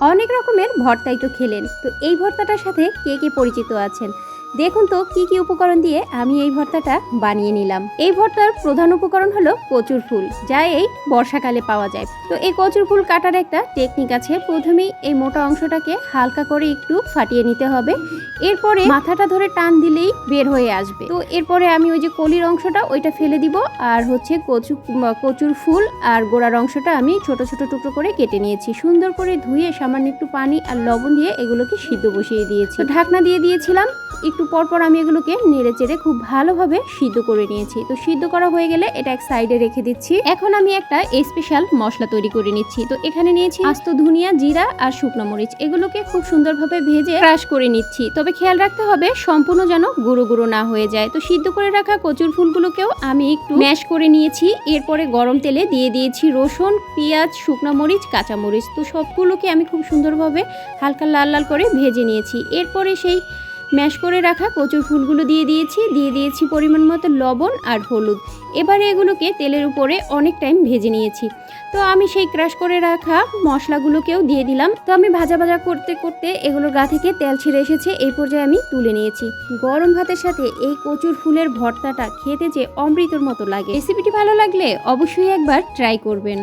অনেক রকমের ভর্তাই তো খেলেন, তো এই ভর্তাটার সাথে কে কে পরিচিত আছেন? দেখুন তো কি কি উপকরণ দিয়ে আমি এই ভর্তাটা বানিয়ে নিলাম। এই ভর্তার প্রধান উপকরণ হলো কচুর ফুল, যা এই বর্ষাকালে পাওয়া যায়। তো এই কচুর ফুল কাটার একটা টেকনিক আছে। প্রথমেই এই মোটা অংশটাকে হালকা করে একটু ফাটিয়ে নিতে হবে, এরপরে মাথাটা ধরে টান দিলেই বের হয়ে আসবে। তো এরপরে আমি ওই যে কলির অংশটা ওইটা ফেলে দিব, আর হচ্ছে কচুর ফুল আর গোড়ার অংশটা আমি ছোট ছোট টুকরো করে কেটে নিয়েছি। সুন্দর করে ধুয়ে সামান্য একটু পানি আর লবণ দিয়ে এগুলোকে সিদ্ধ বসিয়ে দিয়েছি। ঢাকনা দিয়ে দিয়েছিলাম, একটু পরপর আমি এগুলোকে নেড়ে চেড়ে খুব ভালোভাবে সিদ্ধ করে নিয়েছি। তো সিদ্ধ করা হয়ে গেলে এটা এক সাইডে রেখে দিচ্ছি। এখন আমি একটা স্পেশাল মশলা তৈরি করে নিচ্ছি। তো এখানে নিয়েছি আস্ত ধনিয়া, জিরা আর শুকনো মরিচ। এগুলোকে খুব সুন্দরভাবে ভেজে ক্রাশ করে নিচ্ছি। তবে খেয়াল রাখতে হবে সম্পূর্ণ যেন গুঁড়ো গুঁড়ো না হয়ে যায়। তো সিদ্ধ করে রাখা কচুর ফুলগুলোকেও আমি একটু ম্যাশ করে নিয়েছি। এরপরে গরম তেলে দিয়ে দিয়েছি রসুন, পেঁয়াজ, শুকনো মরিচ, কাঁচা মরিচ। তো সবগুলোকে আমি খুব সুন্দরভাবে হালকা লাল লাল করে ভেজে নিয়েছি। এরপরে সেই ম্যাশ করে রাখা কচুর ফুলগুলো দিয়ে দিয়েছি পরিমাণ মতো লবণ আর হলুদ। এবারে এগুলোকে তেলের উপরে অনেক টাইম ভেজে নিয়েছি। তো আমি সেই ক্রাশ করে রাখা মশলাগুলোকেও দিয়ে দিলাম। তো আমি ভাজা ভাজা করতে করতে এগুলোর গা থেকে তেল ছেড়ে এসেছে, এই পর্যায়ে আমি তুলে নিয়েছি। গরম ভাতের সাথে এই কচুর ফুলের ভর্তাটা খেতে যে অমৃতর মতো লাগে। রেসিপিটি ভালো লাগলে অবশ্যই একবার ট্রাই করবেন।